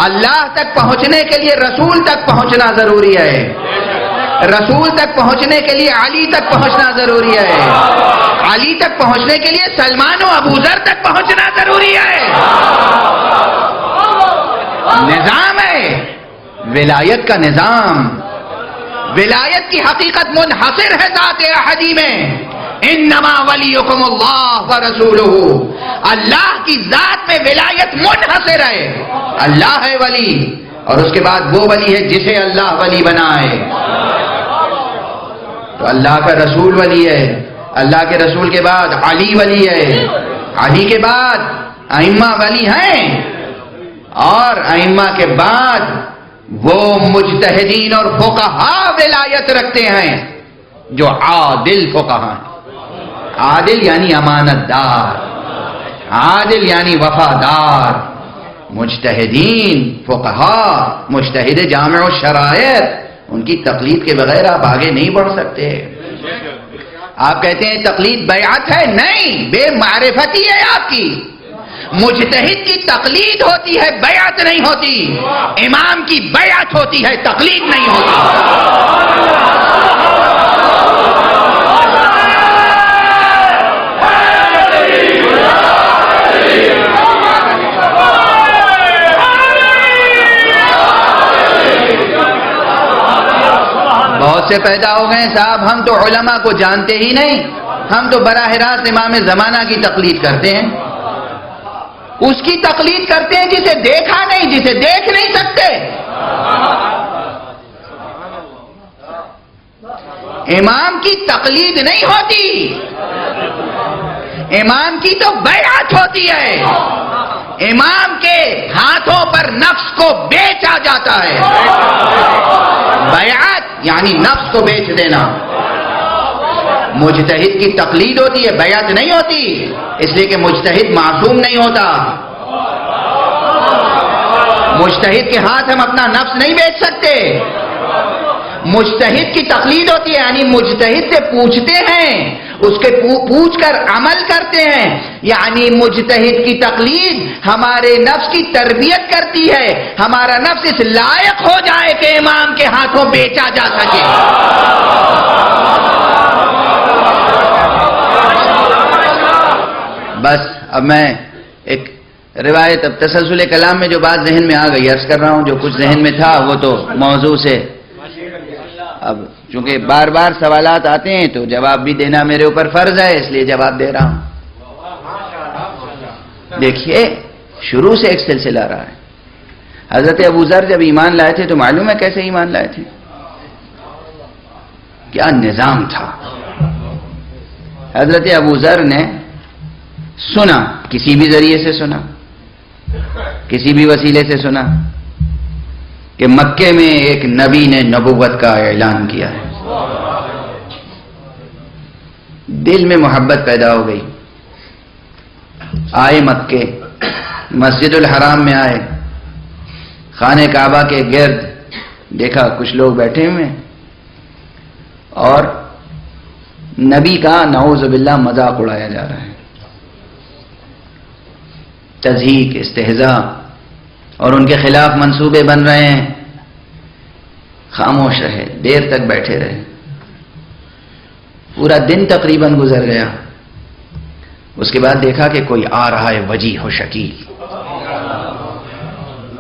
اللہ تک پہنچنے کے لیے رسول تک پہنچنا ضروری ہے، رسول تک پہنچنے کے لیے علی تک پہنچنا ضروری ہے، علی تک پہنچنے کے لیے سلمان و ابو ذر تک پہنچنا ضروری ہے۔ نظام ہے ولایت کا نظام، ولایت کی حقیقت منحصر ہے ذات احدی میں، انما ولیکم اللہ ورسولہ، اللہ کی ذات میں ولایت منحصر ہے، اللہ ہے ولی، اور اس کے بعد وہ ولی ہے جسے اللہ ولی بنائے۔ تو اللہ کا رسول ولی ہے، اللہ کے رسول کے بعد علی ولی ہے، علی کے بعد ائمہ ولی ہیں، اور ائمہ کے بعد وہ مجتہدین اور فقہاء ولایت رکھتے ہیں جو عادل فقہاء ہیں۔ عادل یعنی امانت دار، عادل یعنی وفادار، مجتہدین فقہاء، مجتہد جامع الشرائع، ان کی تقلید کے بغیر آپ آگے نہیں بڑھ سکتے۔ آپ کہتے ہیں تقلید بیعت ہے، نہیں، بے معرفتی ہے آپ کی۔ مجتہد کی تقلید ہوتی ہے، بیعت نہیں ہوتی۔ امام کی بیعت ہوتی ہے، تقلید نہیں ہوتی۔ بہت سے پیدا ہو گئے صاحب، ہم تو علماء کو جانتے ہی نہیں، ہم تو براہ راست امام زمانہ کی تقلید کرتے ہیں، اس کی تقلید کرتے ہیں جسے دیکھا نہیں، جسے دیکھ نہیں سکتے۔ امام کی تقلید نہیں ہوتی، امام کی تو بیعت ہوتی ہے۔ امام کے ہاتھوں پر نفس کو بیچا جاتا ہے، بیعت یعنی نفس کو بیچ دینا۔ مجتہد کی تقلید ہوتی ہے، بیعت نہیں ہوتی، اس لیے کہ مجتہد معصوم نہیں ہوتا۔ مجتہد کے ہاتھ ہم اپنا نفس نہیں بیچ سکتے۔ مجتہد کی تقلید ہوتی ہے، یعنی مجتہد سے پوچھتے ہیں، اس کے پوچھ کر عمل کرتے ہیں، یعنی مجتہد کی تقلید ہمارے نفس کی تربیت کرتی ہے، ہمارا نفس اس لائق ہو جائے کہ امام کے ہاتھوں بیچا جا سکے۔ بس اب میں ایک روایت، اب تسلسل کلام میں جو بات ذہن میں آ گئی عرض کر رہا ہوں، جو کچھ ذہن میں تھا وہ تو موضوع سے، اب چونکہ بار بار سوالات آتے ہیں تو جواب بھی دینا میرے اوپر فرض ہے، اس لیے جواب دے رہا ہوں۔ دیکھیے شروع سے ایک سلسلہ رہا ہے۔ حضرت ابو ذر جب ایمان لائے تھے تو معلوم ہے کیسے ایمان لائے تھے، کیا نظام تھا۔ حضرت ابو ذر نے سنا، کسی بھی ذریعے سے سنا، کسی بھی وسیلے سے سنا کہ مکے میں ایک نبی نے نبوت کا اعلان کیا ہے۔ دل میں محبت پیدا ہو گئی، آئے مکے، مسجد الحرام میں آئے، خانہ کعبہ کے گرد دیکھا کچھ لوگ بیٹھے ہوئے اور نبی کا نعوذ باللہ مذاق اڑایا جا رہا ہے، تضحیک، استہزاء، اور ان کے خلاف منصوبے بن رہے ہیں۔ خاموش رہے، دیر تک بیٹھے رہے، پورا دن تقریباً گزر گیا۔ اس کے بعد دیکھا کہ کوئی آ رہا ہے وجیح و شکیل،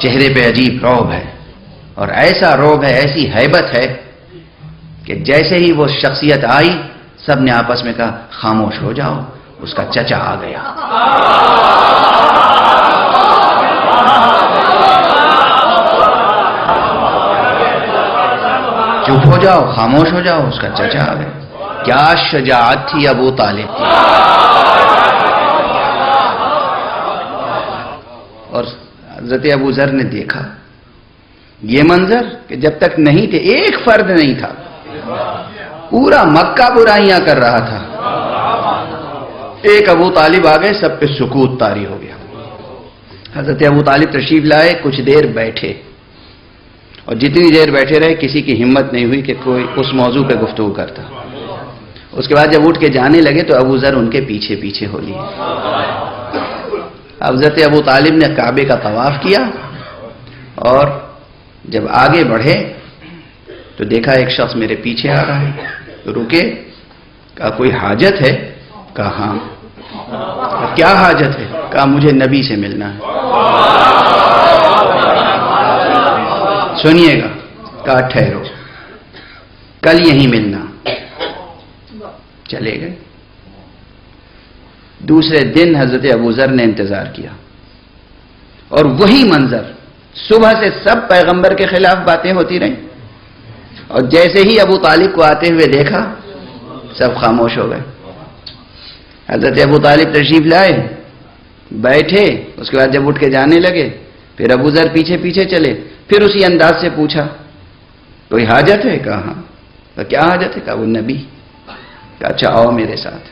چہرے پہ عجیب رعب ہے، اور ایسا رعب ہے، ایسی ہیبت ہے کہ جیسے ہی وہ شخصیت آئی سب نے آپس میں کہا خاموش ہو جاؤ، اس کا چچا آ گیا۔ چپ ہو جاؤ، خاموش ہو جاؤ، اس کا چچا آ گیا۔ کیا شجاعت تھی ابو طالب کی۔ اور حضرت ابو ذر نے دیکھا یہ منظر کہ جب تک نہیں تھے، ایک فرد نہیں تھا، پورا مکہ برائیاں کر رہا تھا، ایک ابو طالب آ گئے، سب پہ سکوت طاری ہو گیا۔ حضرت ابو طالب تشریف لائے، کچھ دیر بیٹھے، اور جتنی دیر بیٹھے رہے کسی کی ہمت نہیں ہوئی کہ کوئی اس موضوع پہ گفتگو کرتا۔ اس کے بعد جب اٹھ کے جانے لگے تو ابو ذر ان کے پیچھے پیچھے ہو لیے۔ حضرت ابو طالب نے کعبے کا طواف کیا اور جب آگے بڑھے تو دیکھا ایک شخص میرے پیچھے آ رہا ہے، تو رکے، کہا کوئی حاجت ہے؟ کہا ہاں۔ کیا حاجت ہے؟ کہا مجھے نبی سے ملنا ہے۔ سنیے گا، کہا ٹھہرو، کل یہیں ملنا۔ چلے گئے۔ دوسرے دن حضرت ابوذر نے انتظار کیا، اور وہی منظر، صبح سے سب پیغمبر کے خلاف باتیں ہوتی رہیں، اور جیسے ہی ابو طالب کو آتے ہوئے دیکھا سب خاموش ہو گئے۔ حضرت ابو طالب تشریف لائے، بیٹھے، اس کے بعد جب اٹھ کے جانے لگے پھر ابوذر پیچھے پیچھے چلے، پھر اسی انداز سے پوچھا کوئی حاجت ہے؟ کہا ہاں۔ کہا کیا حاجت ہے؟ کہا وہ نبی۔ کہا اچھا آؤ میرے ساتھ۔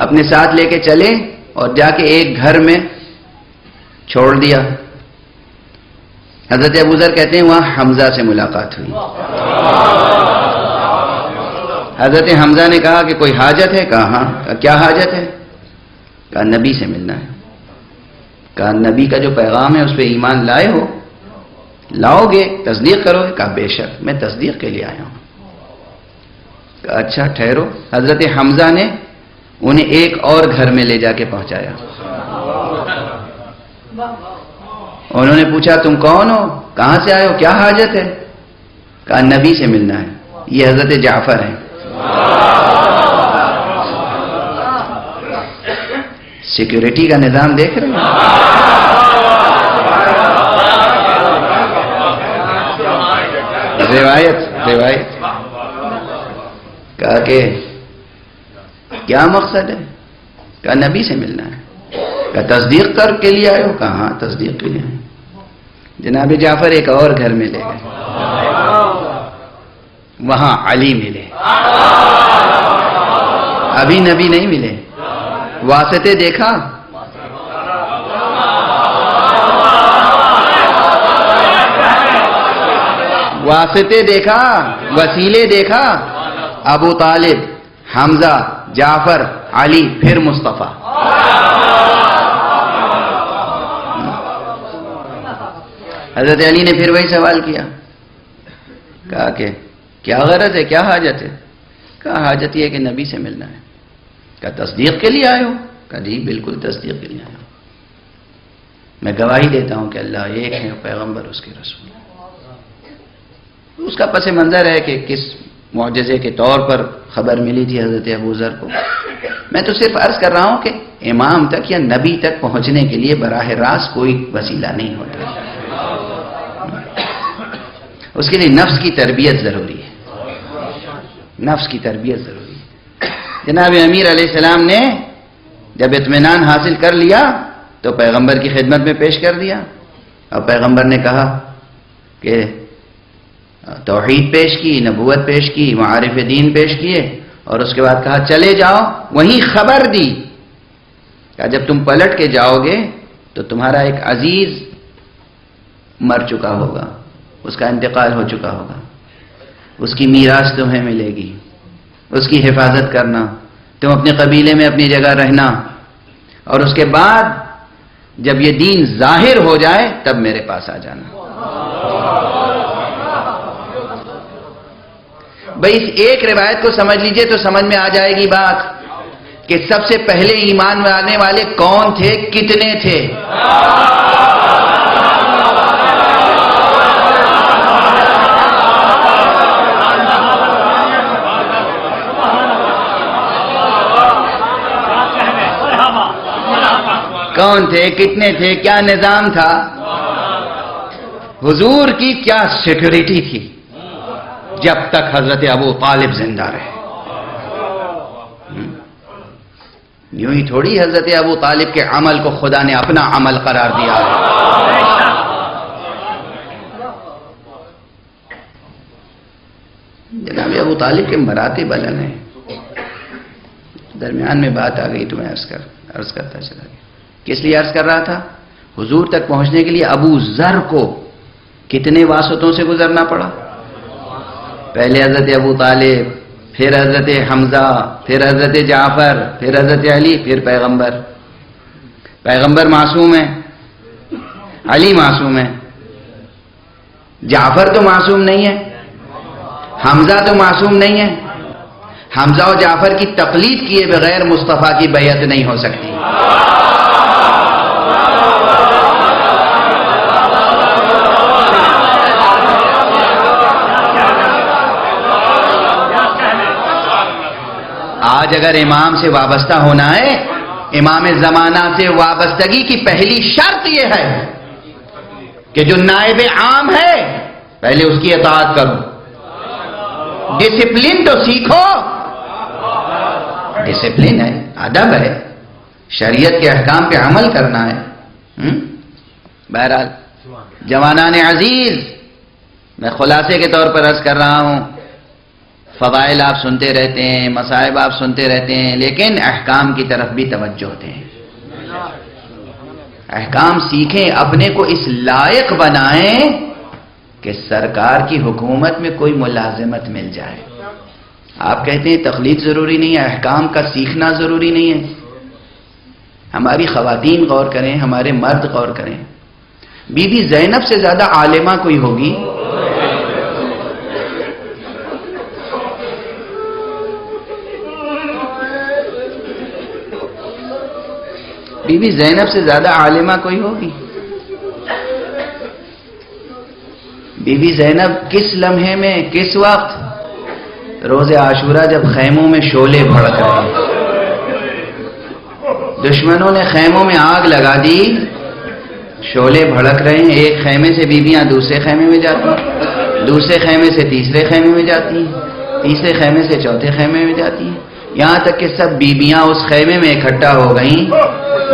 اپنے ساتھ لے کے چلے اور جا کے ایک گھر میں چھوڑ دیا۔ حضرت ابوذر کہتے ہیں وہاں حمزہ سے ملاقات ہوئی۔ حضرت حمزہ نے کہا کہ کوئی حاجت ہے؟ کہا ہاں۔ کہا کیا حاجت ہے؟ کہا نبی سے ملنا ہے۔ کہا نبی کا جو پیغام ہے اس پہ ایمان لائے ہو؟ لاؤ گے؟ تصدیق کرو گے؟ کہا بے شک، میں تصدیق کے لیے آیا ہوں۔ کہا اچھا ٹھہرو۔ حضرت حمزہ نے انہیں ایک اور گھر میں لے جا کے پہنچایا۔ انہوں نے پوچھا تم کون ہو؟ کہاں سے آئے ہو؟ کیا حاجت ہے؟ کہا نبی سے ملنا ہے، یہ حضرت جعفر ہیں۔ سیکیورٹی کا نظام دیکھ رہے ہیں؟ روایت کہا کہ کیا مقصد ہے؟ کہا نبی سے ملنا ہے۔ کہا تصدیق کر کے لیے آئے ہو؟ کہا ہاں تصدیق کے لیے آئے۔ جناب جعفر ایک اور گھر میں لے گئے، وہاں علی ملے۔ ابھی نبی نہیں ملے، واسطے دیکھا، واسطے دیکھا، وسیلے دیکھا، ابو طالب، حمزہ، جعفر، علی، پھر مصطفیٰ۔ حضرت علی نے پھر وہی سوال کیا، کہا کہ کیا غرض ہے، کیا حاجت ہے؟ کہا حاجت یہ ہے کہ نبی سے ملنا ہے۔ کہا تصدیق کے لیے آئے ہو؟ کہا جی بالکل تصدیق کے لیے آیا ہوں، میں گواہی دیتا ہوں کہ اللہ ایک ہے، پیغمبر اس کے رسول۔ اس کا پس منظر ہے کہ کس معجزے کے طور پر خبر ملی تھی حضرت ابوذر کو۔ میں تو صرف عرض کر رہا ہوں کہ امام تک یا نبی تک پہنچنے کے لیے براہ راست کوئی وسیلہ نہیں ہوتا، اس کے لیے نفس کی تربیت ضروری ہے، نفس کی تربیت ضروری ہے۔ جناب امیر علیہ السلام نے جب اطمینان حاصل کر لیا تو پیغمبر کی خدمت میں پیش کر دیا، اور پیغمبر نے کہا کہ توحید پیش کی، نبوت پیش کی، معارف دین پیش کیے، اور اس کے بعد کہا چلے جاؤ، وہیں خبر دی، کہا جب تم پلٹ کے جاؤ گے تو تمہارا ایک عزیز مر چکا ہوگا، اس کا انتقال ہو چکا ہوگا، اس کی میراث تمہیں ملے گی، اس کی حفاظت کرنا، تم اپنے قبیلے میں اپنی جگہ رہنا، اور اس کے بعد جب یہ دین ظاہر ہو جائے تب میرے پاس آ جانا۔ بھئی اس ایک روایت کو سمجھ لیجئے تو سمجھ میں آ جائے گی بات کہ سب سے پہلے ایمان لانے والے کون تھے، کتنے تھے۔ کون تھے، کتنے تھے، کیا نظام تھا، حضور کی کیا سیکیورٹی تھی جب تک حضرت ابو طالب زندہ رہے۔ یوں ہی تھوڑی حضرت ابو طالب کے عمل کو خدا نے اپنا عمل قرار دیا ہے۔ جناب ابو طالب کے مراتب الگ ہیں۔ درمیان میں بات آ گئی تو میں عرض کرتا چلا گیا۔ کس لیے عرض کر رہا تھا؟ حضور تک پہنچنے کے لیے ابو ذر کو کتنے واسطوں سے گزرنا پڑا؟ پہلے حضرت ابو طالب، پھر حضرت حمزہ، پھر حضرت جعفر، پھر حضرت علی، پھر پیغمبر معصوم ہیں۔ علی معصوم ہے، جعفر تو معصوم نہیں ہے، حمزہ تو معصوم نہیں ہے. حمزہ و جعفر کی تقلید کیے بغیر مصطفیٰ کی بیعت نہیں ہو سکتی. آج اگر امام سے وابستہ ہونا ہے، امام زمانہ سے وابستگی کی پہلی شرط یہ ہے کہ جو نائب عام ہے پہلے اس کی اطاعت کرو. ڈسپلن تو سیکھو، ڈسپلن ہے، ادب ہے، شریعت کے احکام پہ عمل کرنا ہے. بہرحال جوانان عزیز، میں خلاصے کے طور پر عرض کر رہا ہوں، فضائل آپ سنتے رہتے ہیں، مصائب آپ سنتے رہتے ہیں، لیکن احکام کی طرف بھی توجہ دیں. احکام سیکھیں، اپنے کو اس لائق بنائیں کہ سرکار کی حکومت میں کوئی ملازمت مل جائے. آپ کہتے ہیں تقلید ضروری نہیں ہے، احکام کا سیکھنا ضروری نہیں ہے. ہماری خواتین غور کریں، ہمارے مرد غور کریں. بی بی زینب سے زیادہ عالمہ کوئی ہوگی؟ بی بی زینب سے زیادہ عالمہ کوئی ہوگی؟ بی بی زینب کس لمحے میں، کس وقت؟ روز عاشورہ جب خیموں میں شعلے بھڑک رہے ہیں، دشمنوں نے خیموں میں آگ لگا دی، شعلے بھڑک رہے ہیں. ایک خیمے سے بیویاں دوسرے خیمے میں جاتی ہیں، دوسرے خیمے سے تیسرے خیمے میں جاتی ہیں، تیسرے خیمے سے چوتھے خیمے میں جاتی ہیں، یہاں تک کہ سب بیویاں اس خیمے میں اکٹھا ہو گئیں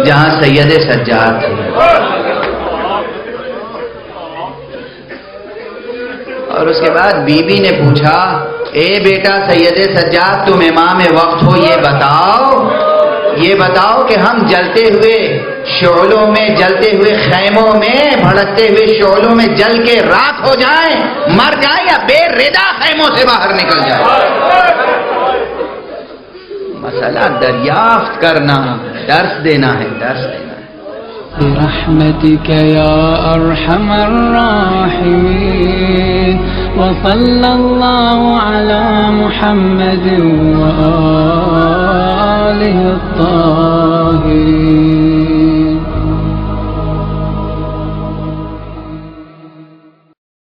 جہاں سید سجاد تھے. اور اس کے بعد بی بی نے پوچھا، اے بیٹا سید سجاد تم امام وقت ہو، یہ بتاؤ کہ ہم جلتے ہوئے شعلوں میں، جلتے ہوئے خیموں میں، بھڑکتے ہوئے شعلوں میں جل کے راکھ ہو جائیں، مر جائیں، یا بے ردا خیموں سے باہر نکل جائیں؟ مسئلہ دریافت کرنا، درس دینا ہے، درس دینا ہے. برحمتك يا أرحم الراحمين وصلى الله على محمد وآله الطاهرين.